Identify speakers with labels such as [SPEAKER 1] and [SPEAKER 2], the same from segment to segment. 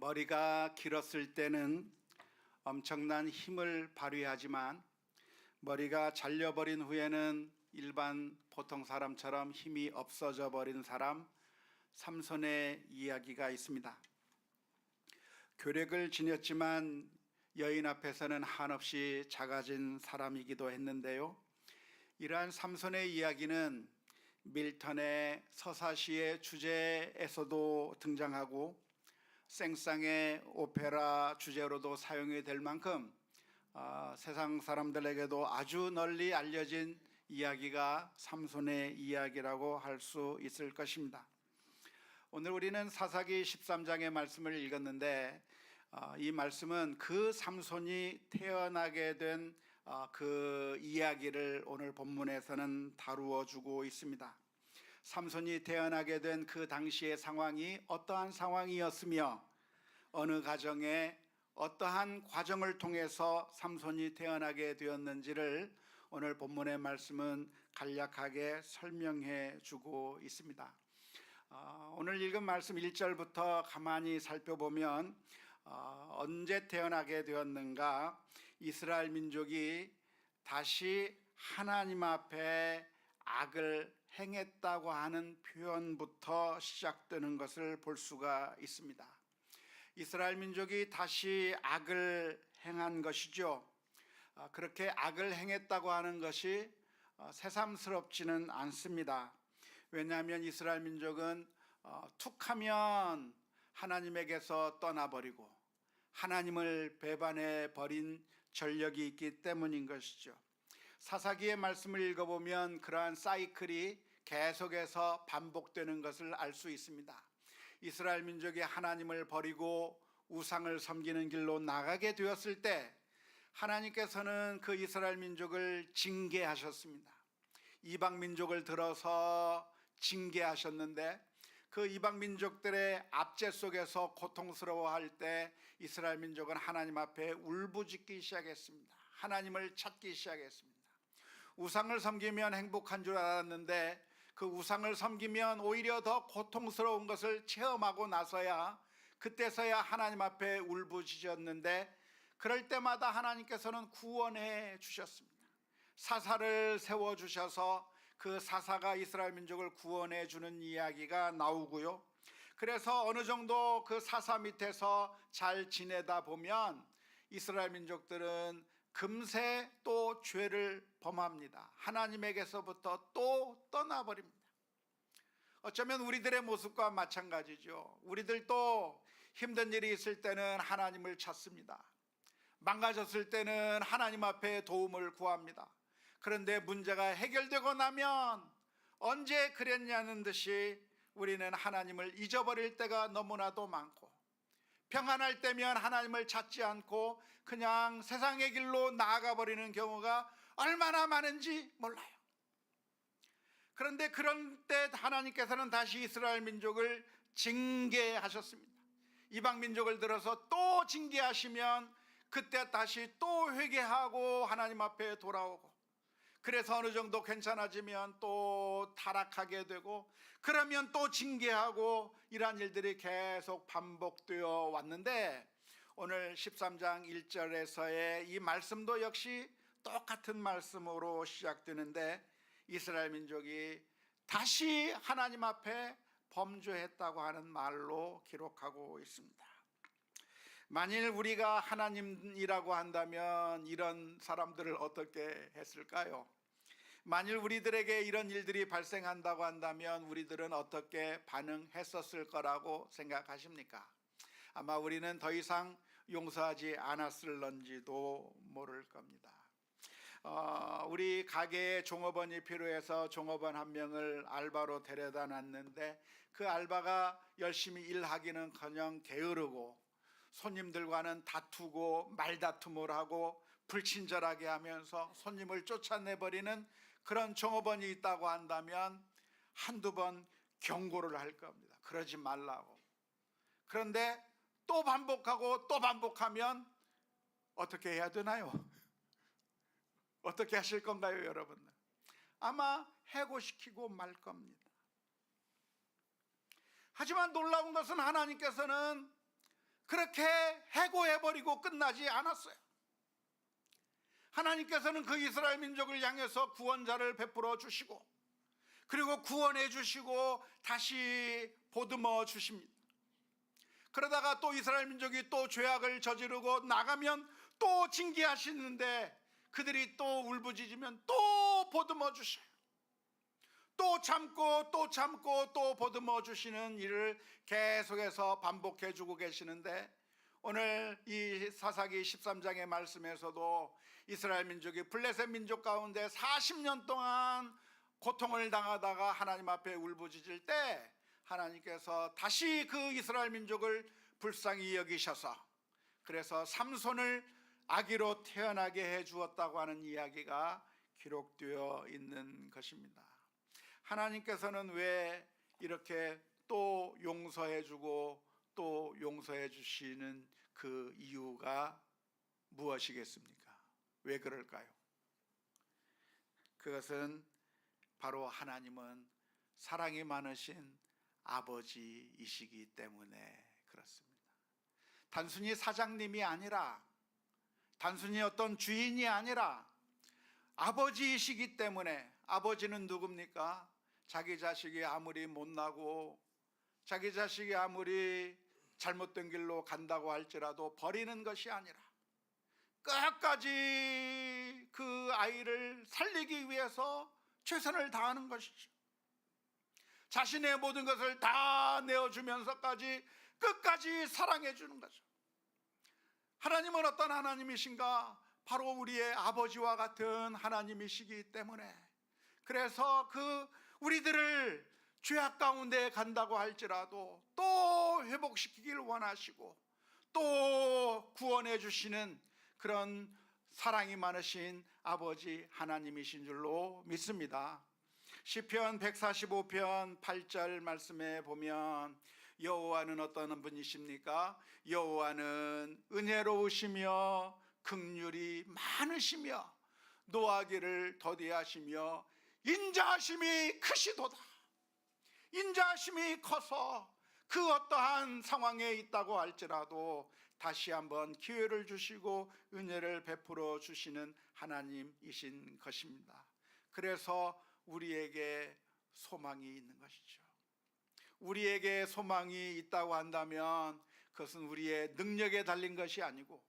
[SPEAKER 1] 머리가 길었을 때는 엄청난 힘을 발휘하지만 머리가 잘려버린 후에는 일반 보통 사람처럼 힘이 없어져 버린 사람 삼손의 이야기가 있습니다. 교력을 지녔지만 여인 앞에서는 한없이 작아진 사람이기도 했는데요. 이러한 삼손의 이야기는 밀턴의 서사시의 주제에서도 등장하고 생상의 오페라 주제로도 사용이 될 만큼 세상 사람들에게도 아주 널리 알려진 이야기가 삼손의 이야기라고 할 수 있을 것입니다. 오늘 우리는 사사기 13장의 말씀을 읽었는데 이 말씀은 그 삼손이 태어나게 된 그 이야기를 오늘 본문에서는 다루어 주고 있습니다. 삼손이 태어나게 된 그 당시의 상황이 어떠한 상황이었으며 어느 가정에 어떠한 과정을 통해서 삼손이 태어나게 되었는지를 오늘 본문의 말씀은 간략하게 설명해 주고 있습니다. 오늘 읽은 말씀 1절부터 가만히 살펴보면 언제 태어나게 되었는가, 이스라엘 민족이 다시 하나님 앞에 악을 행했다고 하는 표현부터 시작되는 것을 볼 수가 있습니다. 이스라엘 민족이 다시 악을 행한 것이죠. 그렇게 악을 행했다고 하는 것이 새삼스럽지는 않습니다. 왜냐하면 이스라엘 민족은 툭하면 하나님에게서 떠나버리고 하나님을 배반해 버린 전력이 있기 때문인 것이죠. 사사기의 말씀을 읽어보면 그러한 사이클이 계속해서 반복되는 것을 알 수 있습니다. 이스라엘 민족이 하나님을 버리고 우상을 섬기는 길로 나가게 되었을 때 하나님께서는 그 이스라엘 민족을 징계하셨습니다. 이방 민족을 들어서 징계하셨는데 그 이방 민족들의 압제 속에서 고통스러워할 때 이스라엘 민족은 하나님 앞에 울부짖기 시작했습니다. 하나님을 찾기 시작했습니다. 우상을 섬기면 행복한 줄 알았는데 그 우상을 섬기면 오히려 더 고통스러운 것을 체험하고 나서야 그때서야 하나님 앞에 울부짖었는데 그럴 때마다 하나님께서는 구원해 주셨습니다. 사사를 세워주셔서 그 사사가 이스라엘 민족을 구원해 주는 이야기가 나오고요. 그래서 어느 정도 그 사사 밑에서 잘 지내다 보면 이스라엘 민족들은 금세 또 죄를 범합니다. 하나님에게서부터 또 떠나버립니다. 어쩌면 우리들의 모습과 마찬가지죠. 우리들도 힘든 일이 있을 때는 하나님을 찾습니다. 망가졌을 때는 하나님 앞에 도움을 구합니다. 그런데 문제가 해결되고 나면 언제 그랬냐는 듯이 우리는 하나님을 잊어버릴 때가 너무나도 많고, 평안할 때면 하나님을 찾지 않고 그냥 세상의 길로 나아가 버리는 경우가 얼마나 많은지 몰라요. 그런데 그런 때 하나님께서는 다시 이스라엘 민족을 징계하셨습니다. 이방 민족을 들어서 또 징계하시면 그때 다시 또 회개하고 하나님 앞에 돌아오고, 그래서 어느 정도 괜찮아지면 또 타락하게 되고, 그러면 또 징계하고, 이러한 일들이 계속 반복되어 왔는데 오늘 13장 1절에서의 이 말씀도 역시 똑같은 말씀으로 시작되는데 이스라엘 민족이 다시 하나님 앞에 범죄했다고 하는 말로 기록하고 있습니다. 만일 우리가 하나님이라고 한다면 이런 사람들을 어떻게 했을까요? 만일 우리들에게 이런 일들이 발생한다고 한다면 우리들은 어떻게 반응했었을 거라고 생각하십니까? 아마 우리는 더 이상 용서하지 않았을런지도 모를 겁니다. 우리 가게에 종업원이 필요해서 종업원 한 명을 알바로 데려다 놨는데 그 알바가 열심히 일하기는커녕 게으르고 손님들과는 다투고 말다툼을 하고 불친절하게 하면서 손님을 쫓아내버리는 그런 종업원이 있다고 한다면 한두 번 경고를 할 겁니다. 그러지 말라고. 그런데 또 반복하고 또 반복하면 어떻게 해야 되나요? 어떻게 하실 건가요, 여러분? 아마 해고시키고 말 겁니다. 하지만 놀라운 것은 하나님께서는 그렇게 해고해버리고 끝나지 않았어요. 하나님께서는 그 이스라엘 민족을 향해서 구원자를 베풀어 주시고, 그리고 구원해 주시고 다시 보듬어 주십니다. 그러다가 또 이스라엘 민족이 또 죄악을 저지르고 나가면 또 징계하시는데, 그들이 또 울부짖으면 또 보듬어 주셔요. 또 참고 또 참고 또 보듬어 주시는 일을 계속해서 반복해 주고 계시는데, 오늘 이 사사기 13장의 말씀에서도 이스라엘 민족이 블레셋 민족 가운데 40년 동안 고통을 당하다가 하나님 앞에 울부짖을 때, 하나님께서 다시 그 이스라엘 민족을 불쌍히 여기셔서 그래서 삼손을 아기로 태어나게 해 주었다고 하는 이야기가 기록되어 있는 것입니다. 하나님께서는 왜 이렇게 또 용서해 주고 또 용서해 주시는 그 이유가 무엇이겠습니까? 왜 그럴까요? 그것은 바로 하나님은 사랑이 많으신 아버지이시기 때문에 그렇습니다. 단순히 사장님이 아니라, 단순히 어떤 주인이 아니라 아버지이시기 때문에. 아버지는 누굽니까? 자기 자식이 아무리 못나고 자기 자식이 아무리 잘못된 길로 간다고 할지라도 버리는 것이 아니라 끝까지 그 아이를 살리기 위해서 최선을 다하는 것이죠. 자신의 모든 것을 다 내어주면서까지 끝까지 사랑해 주는 거죠. 하나님은 어떤 하나님이신가? 바로 우리의 아버지와 같은 하나님이시기 때문에, 그래서 그 우리들을 죄악 가운데 간다고 할지라도 또 회복시키길 원하시고 또 구원해 주시는 그런 사랑이 많으신 아버지 하나님이신 줄로 믿습니다. 시편 145편 8절 말씀에 보면 여호와는 어떤 분이십니까? 여호와는 은혜로우시며 긍휼이 많으시며 노하기를 더디하시며 인자하심이 크시도다. 인자하심이 커서 그 어떠한 상황에 있다고 할지라도 다시 한번 기회를 주시고 은혜를 베풀어 주시는 하나님이신 것입니다. 그래서 우리에게 소망이 있는 것이죠. 우리에게 소망이 있다고 한다면 그것은 우리의 능력에 달린 것이 아니고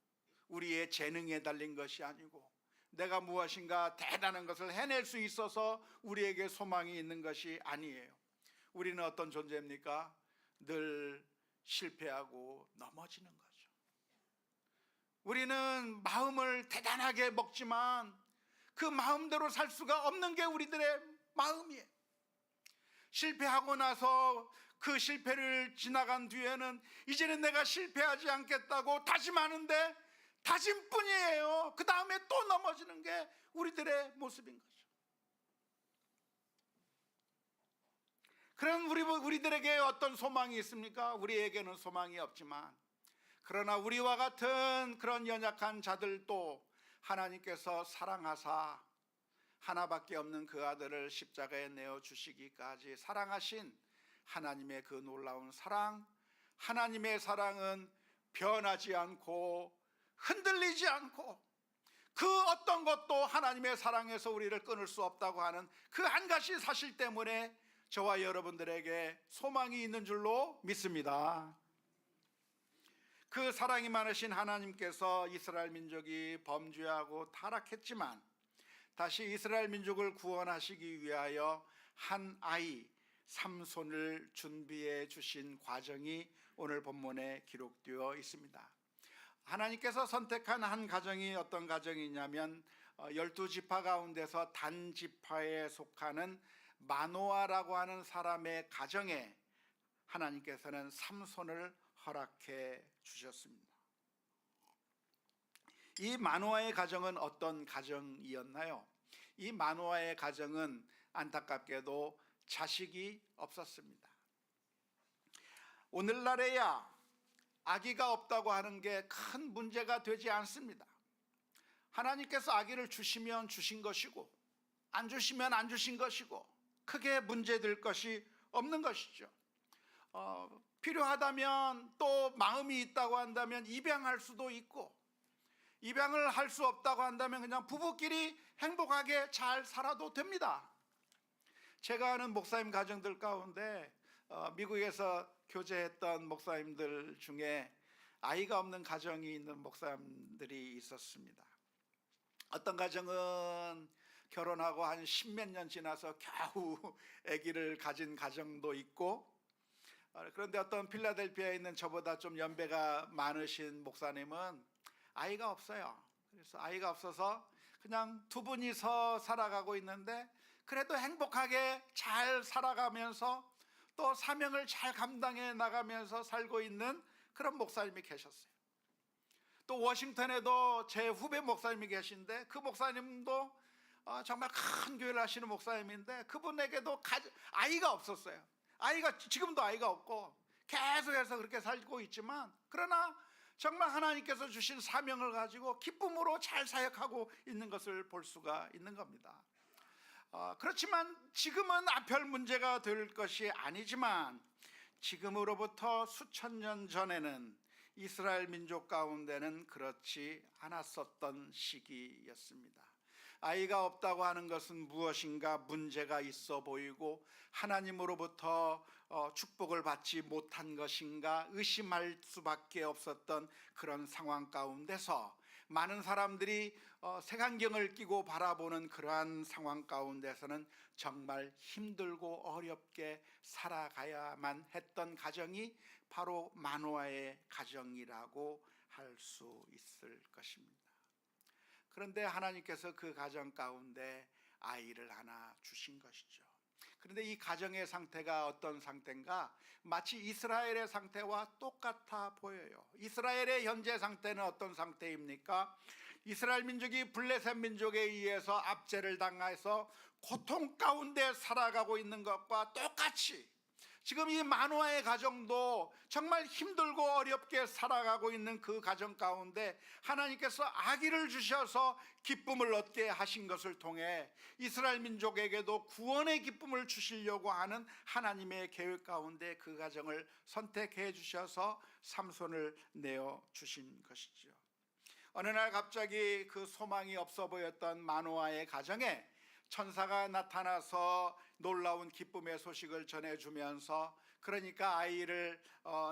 [SPEAKER 1] 우리의 재능에 달린 것이 아니고 내가 무엇인가 대단한 것을 해낼 수 있어서 우리에게 소망이 있는 것이 아니에요. 우리는 어떤 존재입니까? 늘 실패하고 넘어지는 거죠. 우리는 마음을 대단하게 먹지만 그 마음대로 살 수가 없는 게 우리들의 마음이에요. 실패하고 나서 그 실패를 지나간 뒤에는 이제는 내가 실패하지 않겠다고 다짐하는데 다짐뿐이에요. 그 다음에 또 넘어지는 게 우리들의 모습인 거죠. 그런 우리들에게 어떤 소망이 있습니까? 우리에게는 소망이 없지만, 그러나 우리와 같은 그런 연약한 자들도 하나님께서 사랑하사 하나밖에 없는 그 아들을 십자가에 내어주시기까지 사랑하신 하나님의 그 놀라운 사랑, 하나님의 사랑은 변하지 않고 흔들리지 않고 그 어떤 것도 하나님의 사랑에서 우리를 끊을 수 없다고 하는 그 한 가지 사실 때문에 저와 여러분들에게 소망이 있는 줄로 믿습니다. 그 사랑이 많으신 하나님께서 이스라엘 민족이 범죄하고 타락했지만 다시 이스라엘 민족을 구원하시기 위하여 한 아이 삼손을 준비해 주신 과정이 오늘 본문에 기록되어 있습니다. 하나님께서 선택한 한 가정이 어떤 가정이냐면 12지파 가운데서 단지파에 속하는 마노아라고 하는 사람의 가정에 하나님께서는 삼손을 허락해 주셨습니다. 이 마노아의 가정은 어떤 가정이었나요? 이 마노아의 가정은 안타깝게도 자식이 없었습니다. 오늘날에야 아기가 없다고 하는 게 큰 문제가 되지 않습니다. 하나님께서 아기를 주시면 주신 것이고 안 주시면 안 주신 것이고 크게 문제될 것이 없는 것이죠. 필요하다면 또 마음이 있다고 한다면 입양할 수도 있고, 입양을 할 수 없다고 한다면 그냥 부부끼리 행복하게 잘 살아도 됩니다. 제가 아는 목사님 가정들 가운데 미국에서 교제했던 목사님들 중에 아이가 없는 가정이 있는 목사님들이 있었습니다. 어떤 가정은 결혼하고 한 십몇 년 지나서 겨우 아기를 가진 가정도 있고, 그런데 어떤 필라델피아에 있는 저보다 좀 연배가 많으신 목사님은 아이가 없어요. 그래서 아이가 없어서 그냥 두 분이서 살아가고 있는데 그래도 행복하게 잘 살아가면서 또 사명을 잘 감당해 나가면서 살고 있는 그런 목사님이 계셨어요. 또 워싱턴에도 제 후배 목사님이 계신데 그 목사님도 정말 큰 교회를 하시는 목사님인데 그분에게도 아이가 없었어요. 지금도 아이가 없고 계속해서 그렇게 살고 있지만, 그러나 정말 하나님께서 주신 사명을 가지고 기쁨으로 잘 사역하고 있는 것을 볼 수가 있는 겁니다. 그렇지만 지금은 별 문제가 될 것이 아니지만, 지금으로부터 수천 년 전에는 이스라엘 민족 가운데는 그렇지 않았었던 시기였습니다. 아이가 없다고 하는 것은 무엇인가 문제가 있어 보이고 하나님으로부터 축복을 받지 못한 것인가 의심할 수밖에 없었던 그런 상황 가운데서 많은 사람들이 색안경을 끼고 바라보는 그러한 상황 가운데서는 정말 힘들고 어렵게 살아가야만 했던 가정이 바로 마노아의 가정이라고 할 수 있을 것입니다. 그런데 하나님께서 그 가정 가운데 아이를 하나 주신 것이죠. 그런데 이 가정의 상태가 어떤 상태인가? 마치 이스라엘의 상태와 똑같아 보여요. 이스라엘의 현재 상태는 어떤 상태입니까? 이스라엘 민족이 블레셋 민족에 의해서 압제를 당해서 고통 가운데 살아가고 있는 것과 똑같이 지금 이 마노아의 가정도 정말 힘들고 어렵게 살아가고 있는 그 가정 가운데 하나님께서 아기를 주셔서 기쁨을 얻게 하신 것을 통해 이스라엘 민족에게도 구원의 기쁨을 주시려고 하는 하나님의 계획 가운데 그 가정을 선택해 주셔서 삼손을 내어 주신 것이죠. 어느 날 갑자기 그 소망이 없어 보였던 마노아의 가정에 천사가 나타나서 놀라운 기쁨의 소식을 전해주면서, 그러니까 아이를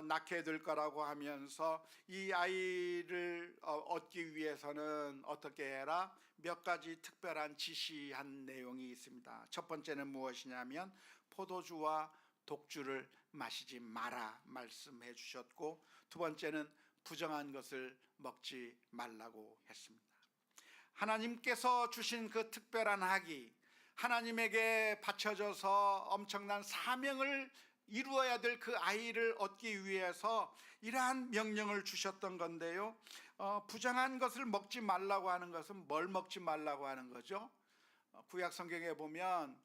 [SPEAKER 1] 낳게 될 거라고 하면서 이 아이를 얻기 위해서는 어떻게 해라? 몇 가지 특별한 지시한 내용이 있습니다. 첫 번째는 무엇이냐면 포도주와 독주를 마시지 마라 말씀해 주셨고, 두 번째는 부정한 것을 먹지 말라고 했습니다. 하나님께서 주신 그 특별한 학이 하나님에게 바쳐져서 엄청난 사명을 이루어야 될 그 아이를 얻기 위해서 이러한 명령을 주셨던 건데요. 부정한 것을 먹지 말라고 하는 것은 뭘 먹지 말라고 하는 거죠? 구약 성경에 보면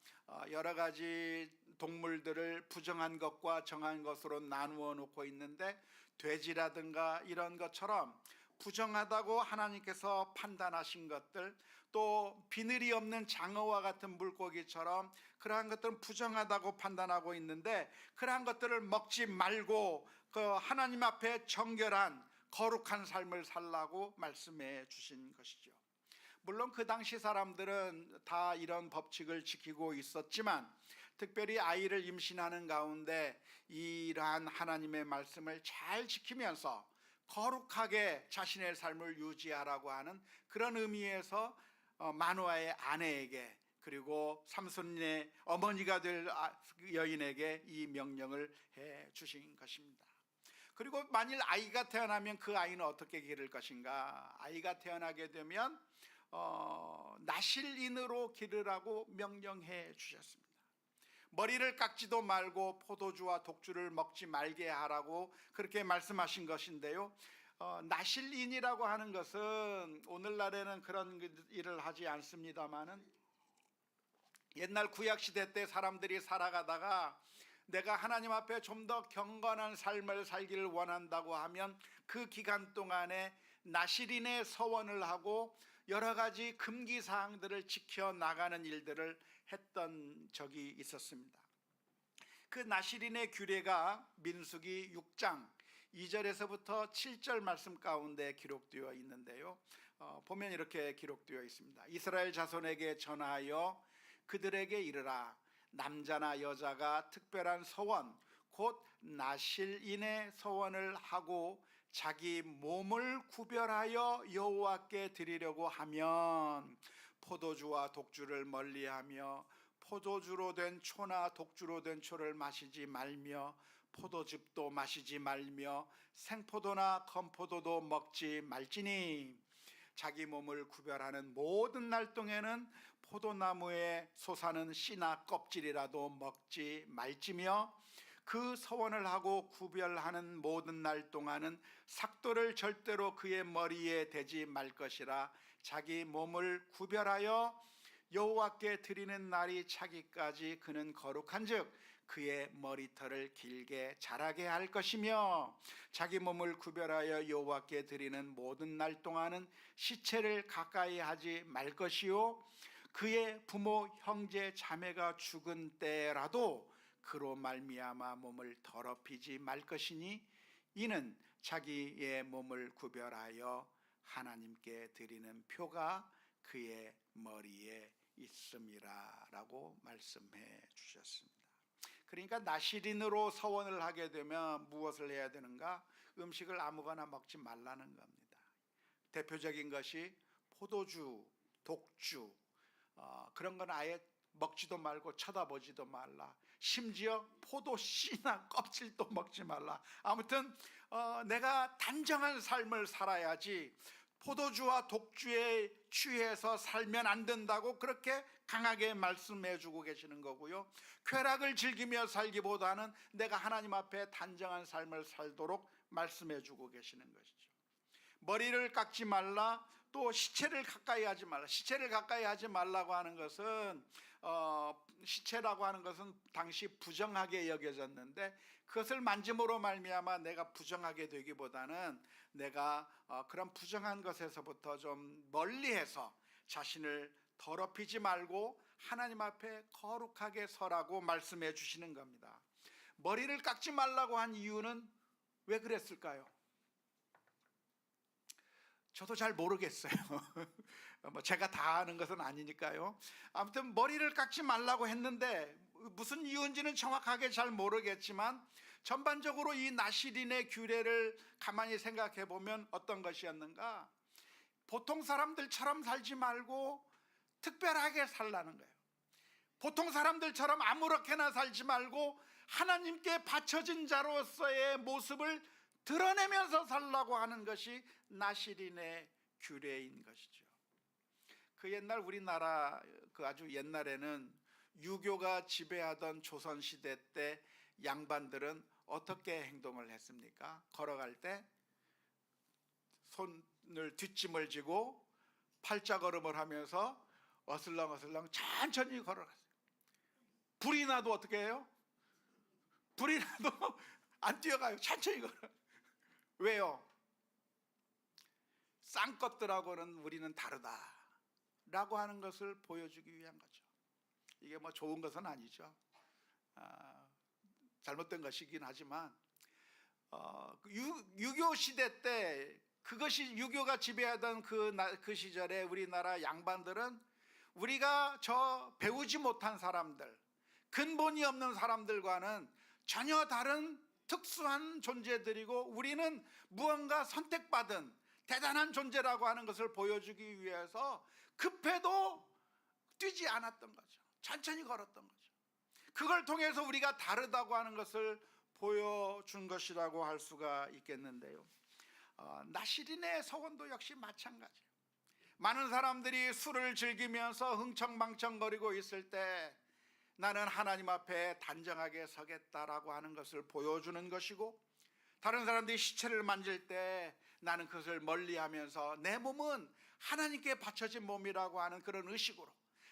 [SPEAKER 1] 여러 가지 동물들을 부정한 것과 정한 것으로 나누어 놓고 있는데, 돼지라든가 이런 것처럼 부정하다고 하나님께서 판단하신 것들, 또 비늘이 없는 장어와 같은 물고기처럼 그러한 것들은 부정하다고 판단하고 있는데, 그러한 것들을 먹지 말고 그 하나님 앞에 정결한 거룩한 삶을 살라고 말씀해 주신 것이죠. 물론 그 당시 사람들은 다 이런 법칙을 지키고 있었지만, 특별히 아이를 임신하는 가운데 이러한 하나님의 말씀을 잘 지키면서 거룩하게 자신의 삶을 유지하라고 하는 그런 의미에서 마노아의 아내에게, 그리고 삼손의 어머니가 될 여인에게 이 명령을 해 주신 것입니다. 그리고 만일 아이가 태어나면 그 아이는 어떻게 기를 것인가? 아이가 태어나게 되면 나실인으로 기르라고 명령해 주셨습니다. 머리를 깎지도 말고 포도주와 독주를 먹지 말게 하라고 그렇게 말씀하신 것인데요. 나실인이라고 하는 것은 오늘날에는 그런 일을 하지 않습니다만은, 옛날 구약시대 때 사람들이 살아가다가 내가 하나님 앞에 좀 더 경건한 삶을 살기를 원한다고 하면 그 기간 동안에 나실인의 서원을 하고 여러 가지 금기사항들을 지켜나가는 일들을 했던 적이 있었습니다. 그 나시린의 규례가 민수기 6장 2절에서부터 7절 말씀 가운데 기록되어 있는데요. 보면 이렇게 기록되어 있습니다. 이스라엘 자손에게 전하여 그들에게 이르라. 남자나 여자가 특별한 서원 곧 나실인의 서원을 하고 자기 몸을 구별하여 여호와께 드리려고 하면 포도주와 독주를 멀리하며 포도주로 된 초나 독주로 된 초를 마시지 말며 포도즙도 마시지 말며 생포도나 건포도도 먹지 말지니 자기 몸을 구별하는 모든 날 동에는 포도나무에 솟아는 씨나 껍질이라도 먹지 말지며 그 서원을 하고 구별하는 모든 날 동안은 삭도를 절대로 그의 머리에 대지 말 것이라. 자기 몸을 구별하여 여호와께 드리는 날이 차기까지 그는 거룩한즉 그의 머리털을 길게 자라게 할 것이며 자기 몸을 구별하여 여호와께 드리는 모든 날 동안은 시체를 가까이 하지 말 것이요 그의 부모 형제 자매가 죽은 때라도 그로 말미암아 몸을 더럽히지 말 것이니 이는 자기의 몸을 구별하여 하나님께 드리는 표가 그의 머리에 있음이라 라고 말씀해 주셨습니다. 그러니까 나시린으로 서원을 하게 되면 무엇을 해야 되는가? 음식을 아무거나 먹지 말라는 겁니다. 대표적인 것이 포도주, 독주, 그런 건 아예 먹지도 말고 쳐다보지도 말라. 심지어 포도 씨나 껍질도 먹지 말라. 아무튼 내가 단정한 삶을 살아야지 포도주와 독주에 취해서 살면 안 된다고 그렇게 강하게 말씀해 주고 계시는 거고요. 쾌락을 즐기며 살기보다는 내가 하나님 앞에 단정한 삶을 살도록 말씀해 주고 계시는 것이죠. 머리를 깎지 말라, 또 시체를 가까이 하지 말라. 시체를 가까이 하지 말라고 하는 것은 시체라고 하는 것은 당시 부정하게 여겨졌는데 그것을 만짐으로 말미암아 내가 부정하게 되기보다는 내가 그런 부정한 것에서부터 좀 멀리해서 자신을 더럽히지 말고 하나님 앞에 거룩하게 서라고 말씀해 주시는 겁니다. 머리를 깎지 말라고 한 이유는 왜 그랬을까요? 저도 잘 모르겠어요. 제가 다 아는 것은 아니니까요. 아무튼 머리를 깎지 말라고 했는데 무슨 이유인지는 정확하게 잘 모르겠지만 전반적으로 이 나시린의 규례를 가만히 생각해 보면 어떤 것이었는가? 보통 사람들처럼 살지 말고 특별하게 살라는 거예요. 보통 사람들처럼 아무렇게나 살지 말고 하나님께 바쳐진 자로서의 모습을 드러내면서 살라고 하는 것이 나시린의 규례인 것이죠. 그 옛날 우리나라 아주 옛날에는 유교가 지배하던 조선시대 때 양반들은 어떻게 행동을 했습니까? 걸어갈 때 손을 뒷짐을 지고 팔자걸음을 하면서 어슬렁어슬렁 천천히 걸어갔어요. 불이 나도 어떻게 해요? 불이 나도 안 뛰어가요. 천천히 걸어요. 왜요? 싼 것들하고는 우리는 다르다라고 하는 것을 보여주기 위한 거죠. 이게 뭐 좋은 것은 아니죠. 잘못된 것이긴 하지만 유교 시대 때 그것이 유교가 지배하던 그 시절에 우리나라 양반들은 우리가 저 배우지 못한 사람들, 근본이 없는 사람들과는 전혀 다른 특수한 존재들이고 우리는 무언가 선택받은 대단한 존재라고 하는 것을 보여주기 위해서 급해도 뛰지 않았던 거죠. 천천히 걸었던 거죠. 그걸 통해서 우리가 다르다고 하는 것을 보여준 것이라고 할 수가 있겠는데요. 나시린의 서원도 역시 마찬가지예요. 많은 사람들이 술을 즐기면서 흥청망청거리고 있을 때 나는 하나님 앞에 단정하게 서겠다라고 하는 것을 보여주는 것이고, 다른 사람들이 시체를 만질 때 나는 그것을 멀리하면서 내 몸은 하나님께 바쳐진 몸이라고 하는 그런 의식으로,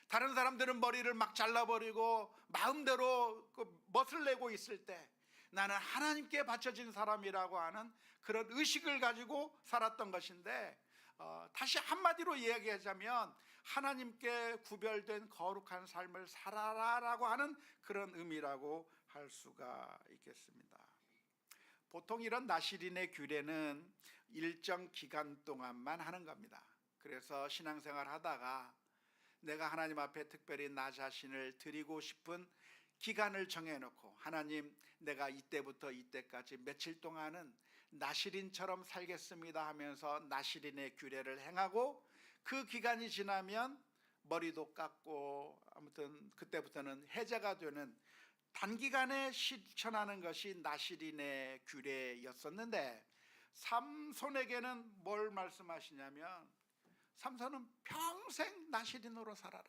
[SPEAKER 1] 다른 사람들은 머리를 막 잘라버리고 마음대로 멋을 내고 있을 때 나는 하나님께 바쳐진 사람이라고 하는 그런 의식을 가지고 살았던 것인데, 다시 한마디로 이야기하자면 하나님께 구별된 거룩한 삶을 살아라라고 하는 그런 의미라고 할 수가 있겠습니다. 보통 이런 나시린의 규례는 일정 기간 동안만 하는 겁니다. 그래서 신앙생활 하다가 내가 하나님 앞에 특별히 나 자신을 드리고 싶은 기간을 정해놓고, 하나님 내가 이때부터 이때까지 며칠 동안은 나시린처럼 살겠습니다 하면서 나시린의 규례를 행하고, 그 기간이 지나면 머리도 깎고 아무튼 그때부터는 해제가 되는 단기간에 실천하는 것이 나시린의 규례였었는데, 삼손에게는 뭘 말씀하시냐면, 삼손은 평생 나시린으로 살아라,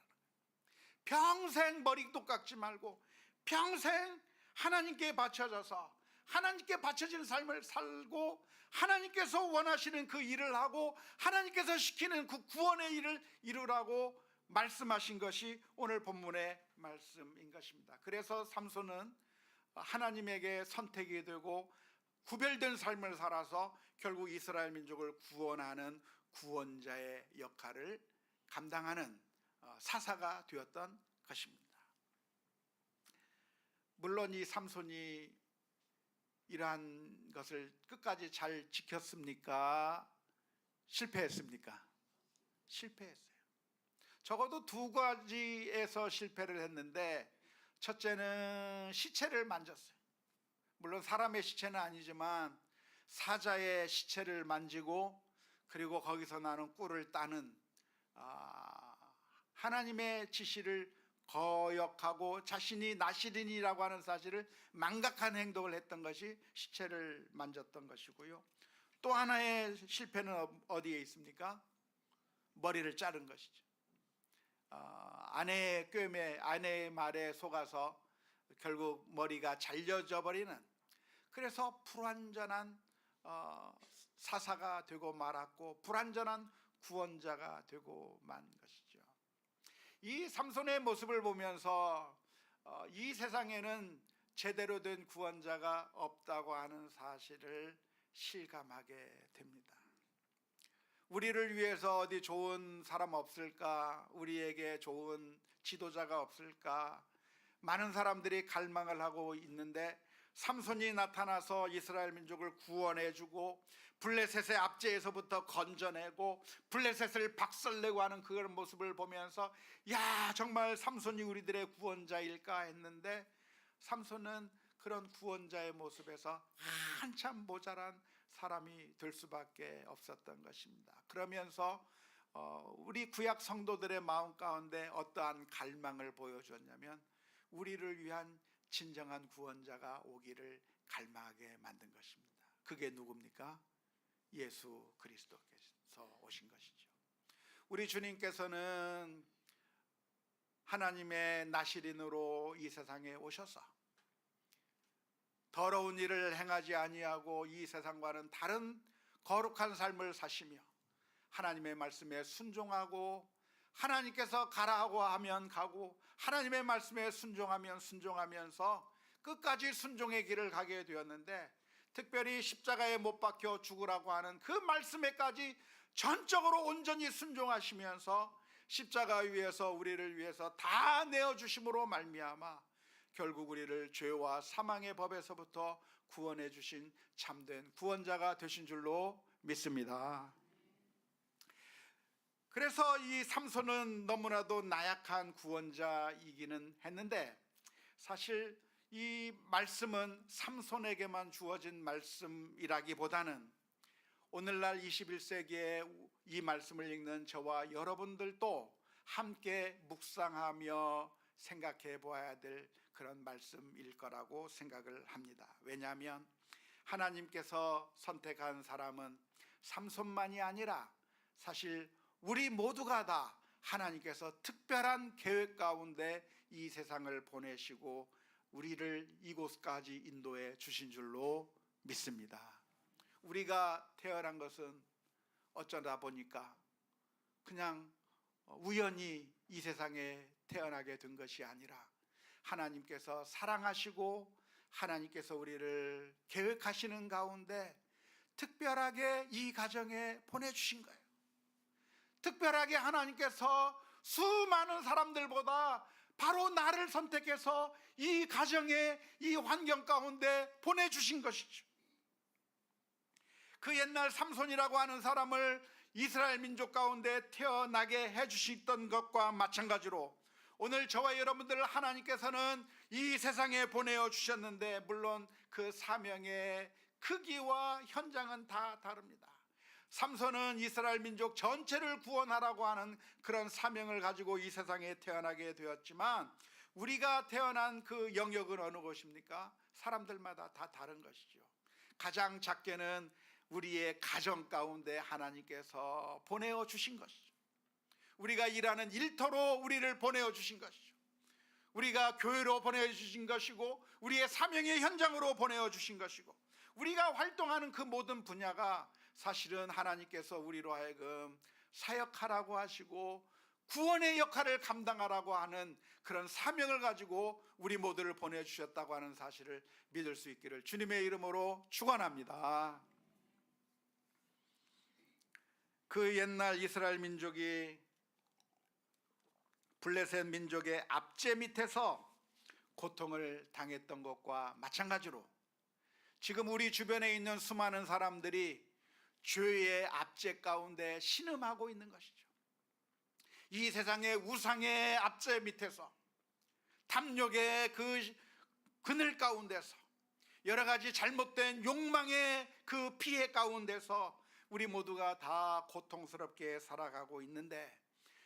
[SPEAKER 1] 평생 머리도 깎지 말고 평생 하나님께 바쳐져서 하나님께 바쳐진 삶을 살고, 하나님께서 원하시는 그 일을 하고 하나님께서 시키는 그 구원의 일을 이루라고 말씀하신 것이 오늘 본문의 말씀인 것입니다. 그래서 삼손은 하나님에게 선택이 되고 구별된 삶을 살아서 결국 이스라엘 민족을 구원하는 구원자의 역할을 감당하는 사사가 되었던 것입니다. 물론 이 삼손이 이러한 것을 끝까지 잘 지켰습니까? 실패했습니까? 실패했어요. 적어도 두 가지에서 실패를 했는데, 첫째는 시체를 만졌어요. 물론 사람의 시체는 아니지만 사자의 시체를 만지고, 그리고 거기서 나는 꿀을 따는 하나님의 지시를 거역하고 자신이 나시린이라고 하는 사실을 망각한 행동을 했던 것이 시체를 만졌던 것이고요. 또 하나의 실패는 어디에 있습니까? 머리를 자른 것이죠. 아내의 꾀에, 아내의 말에 속아서 결국 머리가 잘려져 버리는, 그래서 불완전한 사사가 되고 말았고 불완전한 구원자가 되고 만 것이죠. 이 삼손의 모습을 보면서 이 세상에는 제대로 된 구원자가 없다고 하는 사실을 실감하게 됩니다. 우리를 위해서 어디 좋은 사람 없을까? 우리에게 좋은 지도자가 없을까? 많은 사람들이 갈망을 하고 있는데, 삼손이 나타나서 이스라엘 민족을 구원해주고 블레셋의 압제에서부터 건져내고 블레셋을 박살내고 하는 그런 모습을 보면서, 야, 정말 삼손이 우리들의 구원자일까 했는데, 삼손은 그런 구원자의 모습에서 한참 모자란 사람이 될 수밖에 없었던 것입니다. 그러면서 우리 구약 성도들의 마음 가운데 어떠한 갈망을 보여줬냐면, 우리를 위한 진정한 구원자가 오기를 갈망하게 만든 것입니다. 그게 누굽니까? 예수 그리스도께서 오신 것이죠. 우리 주님께서는 하나님의 나시린으로 이 세상에 오셔서 더러운 일을 행하지 아니하고 이 세상과는 다른 거룩한 삶을 사시며 하나님의 말씀에 순종하고, 하나님께서 가라고 하면 가고 하나님의 말씀에 순종하면 순종하면서 끝까지 순종의 길을 가게 되었는데, 특별히 십자가에 못 박혀 죽으라고 하는 그 말씀에까지 전적으로 온전히 순종하시면서 십자가 위에서 우리를 위해서 다 내어주심으로 말미암아 결국 우리를 죄와 사망의 법에서부터 구원해 주신 참된 구원자가 되신 줄로 믿습니다. 그래서 이 삼손은 너무나도 나약한 구원자이기는 했는데, 사실 이 말씀은 삼손에게만 주어진 말씀이라기보다는 오늘날 21세기에 이 말씀을 읽는 저와 여러분들도 함께 묵상하며 생각해 보아야 될 그런 말씀일 거라고 생각을 합니다. 왜냐하면 하나님께서 선택한 사람은 삼손만이 아니라 사실 우리 모두가 다 하나님께서 특별한 계획 가운데 이 세상을 보내시고 우리를 이곳까지 인도해 주신 줄로 믿습니다. 우리가 태어난 것은 어쩌다 보니까 그냥 우연히 이 세상에 태어나게 된 것이 아니라 하나님께서 사랑하시고 하나님께서 우리를 계획하시는 가운데 특별하게 이 가정에 보내주신 거예요. 특별하게 하나님께서 수많은 사람들보다 바로 나를 선택해서 이 가정에, 이 환경 가운데 보내주신 것이죠. 그 옛날 삼손이라고 하는 사람을 이스라엘 민족 가운데 태어나게 해주셨던 것과 마찬가지로 오늘 저와 여러분들을 하나님께서는 이 세상에 보내어 주셨는데, 물론 그 사명의 크기와 현장은 다 다릅니다. 삼손은 이스라엘 민족 전체를 구원하라고 하는 그런 사명을 가지고 이 세상에 태어나게 되었지만, 우리가 태어난 그 영역은 어느 곳입니까? 사람들마다 다 다른 것이죠. 가장 작게는 우리의 가정 가운데 하나님께서 보내어 주신 것이죠. 우리가 일하는 일터로 우리를 보내어 주신 것이죠. 우리가 교회로 보내어 주신 것이고, 우리의 사명의 현장으로 보내어 주신 것이고, 우리가 활동하는 그 모든 분야가 사실은 하나님께서 우리로 하여금 사역하라고 하시고 구원의 역할을 감당하라고 하는 그런 사명을 가지고 우리 모두를 보내주셨다고 하는 사실을 믿을 수 있기를 주님의 이름으로 축원합니다. 그 옛날 이스라엘 민족이 블레셋 민족의 압제 밑에서 고통을 당했던 것과 마찬가지로 지금 우리 주변에 있는 수많은 사람들이 죄의 압제 가운데 신음하고 있는 것이죠. 이 세상의 우상의 압제 밑에서, 탐욕의 그 그늘 가운데서, 여러 가지 잘못된 욕망의 그 피해 가운데서 우리 모두가 다 고통스럽게 살아가고 있는데,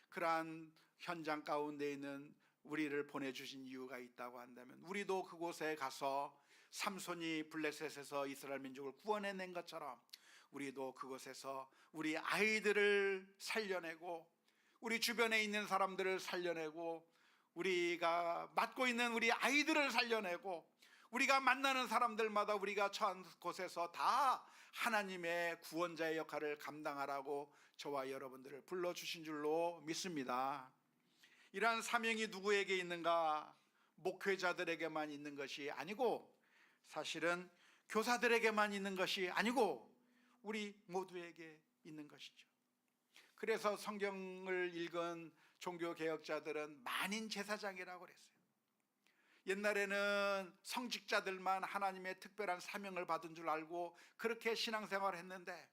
[SPEAKER 1] 그러한 현장 가운데 있는 우리를 보내주신 이유가 있다고 한다면, 우리도 그곳에 가서 삼손이 블레셋에서 이스라엘 민족을 구원해낸 것처럼 우리도 그곳에서 우리 아이들을 살려내고, 우리 주변에 있는 사람들을 살려내고, 우리가 맡고 있는 우리 아이들을 살려내고, 우리가 만나는 사람들마다 우리가 처한 곳에서 다 하나님의 구원자의 역할을 감당하라고 저와 여러분들을 불러주신 줄로 믿습니다. 이러한 사명이 누구에게 있는가? 목회자들에게만 있는 것이 아니고, 사실은 교사들에게만 있는 것이 아니고 우리 모두에게 있는 것이죠. 그래서 성경을 읽은 종교개혁자들은 만인 제사장이라고 그랬어요. 옛날에는 성직자들만 하나님의 특별한 사명을 받은 줄 알고 그렇게 신앙생활을 했는데,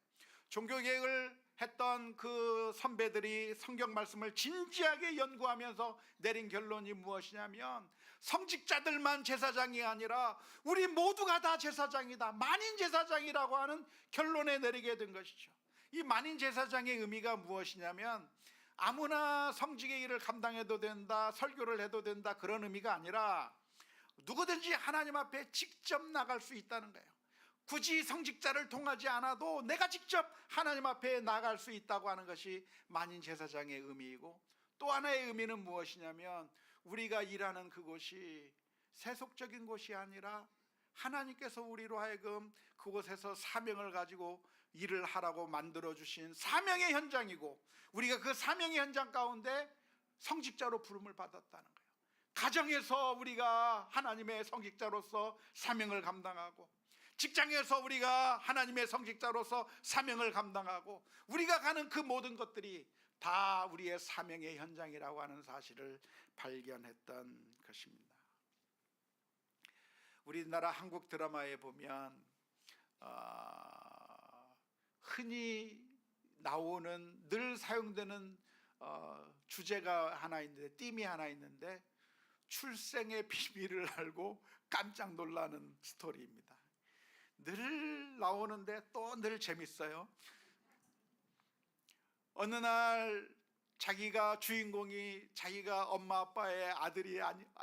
[SPEAKER 1] 종교개혁을 했던 그 선배들이 성경 말씀을 진지하게 연구하면서 내린 결론이 무엇이냐면, 성직자들만 제사장이 아니라 우리 모두가 다 제사장이다, 만인 제사장이라고 하는 결론에 내리게 된 것이죠. 이 만인 제사장의 의미가 무엇이냐면, 아무나 성직의 일을 감당해도 된다, 설교를 해도 된다, 그런 의미가 아니라 누구든지 하나님 앞에 직접 나갈 수 있다는 거예요. 굳이 성직자를 통하지 않아도 내가 직접 하나님 앞에 나갈 수 있다고 하는 것이 만인 제사장의 의미이고, 또 하나의 의미는 무엇이냐면, 우리가 일하는 그곳이 세속적인 곳이 아니라 하나님께서 우리로 하여금 그곳에서 사명을 가지고 일을 하라고 만들어주신 사명의 현장이고, 우리가 그 사명의 현장 가운데 성직자로 부름을 받았다는 거예요. 가정에서 우리가 하나님의 성직자로서 사명을 감당하고, 직장에서 우리가 하나님의 성직자로서 사명을 감당하고, 우리가 가는 그 모든 것들이 다 우리의 사명의 현장이라고 하는 사실을 발견했던 것입니다. 우리나라 한국 드라마에 보면 흔히 나오는, 늘 사용되는 주제가 하나 있는데, 띠이 하나 있는데, 출생의 비밀을 알고 깜짝 놀라는 스토리입니다. 늘 나오는데 또 늘 재밌어요. 어느 날 자기가, 주인공이 자기가 엄마 아빠의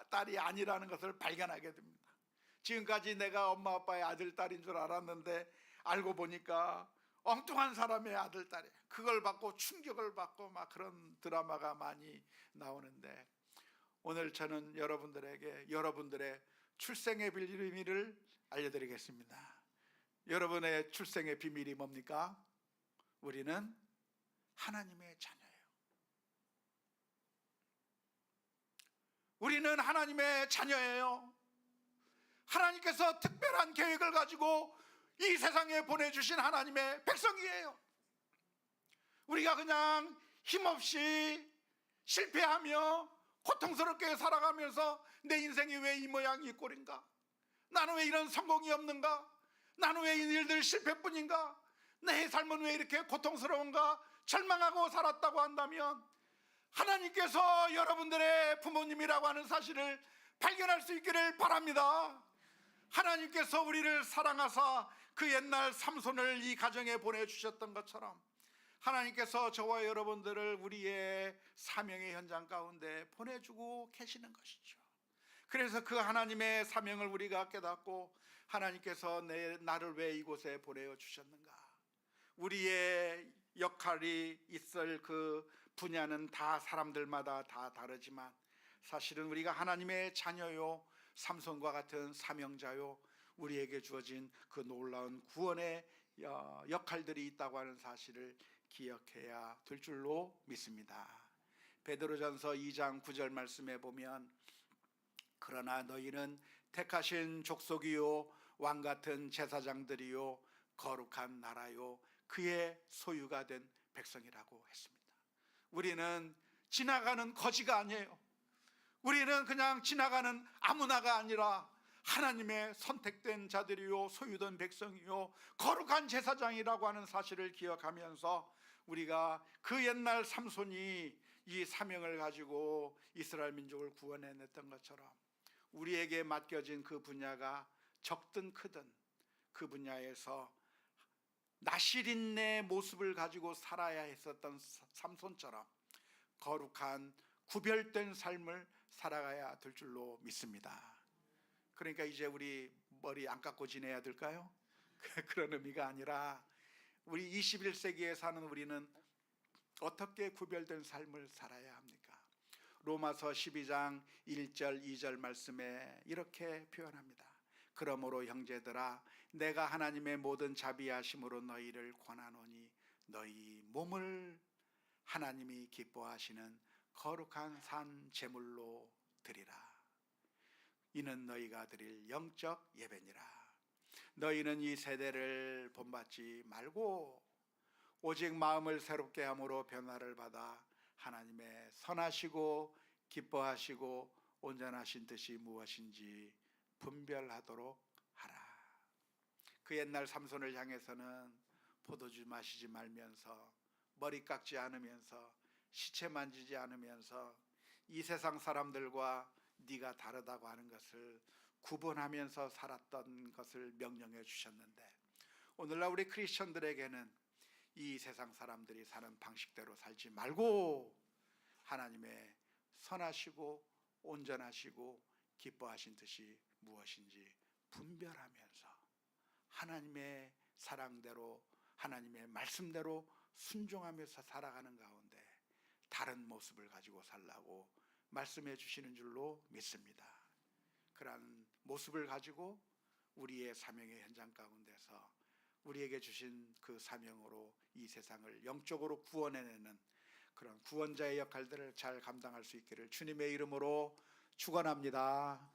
[SPEAKER 1] 딸이 아니라는 것을 발견하게 됩니다. 지금까지 내가 엄마 아빠의 아들, 딸인 줄 알았는데 알고 보니까 엉뚱한 사람의 아들, 딸이에요. 그걸 받고 충격을 받고 막 그런 드라마가 많이 나오는데, 오늘 저는 여러분들에게 여러분들의 출생의 비밀을 알려드리겠습니다. 여러분의 출생의 비밀이 뭡니까? 우리는 하나님의 자녀예요. 우리는 하나님의 자녀예요. 하나님께서 특별한 계획을 가지고 이 세상에 보내주신 하나님의 백성이에요. 우리가 그냥 힘없이 실패하며 고통스럽게 살아가면서 내 인생이 왜 이 모양이 이 꼴인가? 나는 왜 이런 성공이 없는가? 나는 왜 이 일들 실패뿐인가? 내 삶은 왜 이렇게 고통스러운가? 절망하고 살았다고 한다면 하나님께서 여러분들의 부모님이라고 하는 사실을 발견할 수 있기를 바랍니다. 하나님께서 우리를 사랑하사 그 옛날 삼손을 이 가정에 보내주셨던 것처럼 하나님께서 저와 여러분들을 우리의 사명의 현장 가운데 보내주고 계시는 것이죠. 그래서 그 하나님의 사명을 우리가 깨닫고 하나님께서 나를 왜 이곳에 보내주셨는가, 우리의 역할이 있을 그 분야는 다 사람들마다 다 다르지만 사실은 우리가 하나님의 자녀요, 삼손과 같은 사명자요, 우리에게 주어진 그 놀라운 구원의 역할들이 있다고 하는 사실을 기억해야 될 줄로 믿습니다. 베드로전서 2장 9절 말씀에 보면 그러나 너희는 택하신 족속이요 왕같은 제사장들이요 거룩한 나라요 그의 소유가 된 백성이라고 했습니다. 우리는 지나가는 거지가 아니에요. 우리는 그냥 지나가는 아무나가 아니라 하나님의 선택된 자들이요 소유된 백성이요 거룩한 제사장이라고 하는 사실을 기억하면서 우리가 그 옛날 삼손이 이 사명을 가지고 이스라엘 민족을 구원해냈던 것처럼 우리에게 맡겨진 그 분야가 적든 크든 그 분야에서 나실인의 모습을 가지고 살아야 했었던 삼손처럼 거룩한 구별된 삶을 살아가야 될 줄로 믿습니다. 그러니까 이제 우리 머리 안 깎고 지내야 될까요? 그런 의미가 아니라 우리 21세기에 사는 우리는 어떻게 구별된 삶을 살아야 합니까? 로마서 12장 1절 2절 말씀에 이렇게 표현합니다. 그러므로 형제들아 내가 하나님의 모든 자비하심으로 너희를 권하노니 너희 몸을 하나님이 기뻐하시는 거룩한 산 제물로 드리라. 이는 너희가 드릴 영적 예배니라. 너희는 이 세대를 본받지 말고 오직 마음을 새롭게 함으로 변화를 받아 하나님의 선하시고 기뻐하시고 온전하신 뜻이 무엇인지 분별하도록 하라. 그 옛날 삼손을 향해서는 포도주 마시지 말면서 머리 깎지 않으면서 시체 만지지 않으면서 이 세상 사람들과 네가 다르다고 하는 것을 구분하면서 살았던 것을 명령해 주셨는데 오늘날 우리 크리스천들에게는 이 세상 사람들이 사는 방식대로 살지 말고 하나님의 선하시고 온전하시고 기뻐하신 뜻이 무엇인지 분별하면서 하나님의 사랑대로 하나님의 말씀대로 순종하면서 살아가는 가운데 다른 모습을 가지고 살라고 말씀해 주시는 줄로 믿습니다. 그러한 모습을 가지고 우리의 사명의 현장 가운데서 우리에게 주신 그 사명으로 이 세상을 영적으로 구원해내는 그런 구원자의 역할들을 잘 감당할 수 있기를 주님의 이름으로 축원합니다.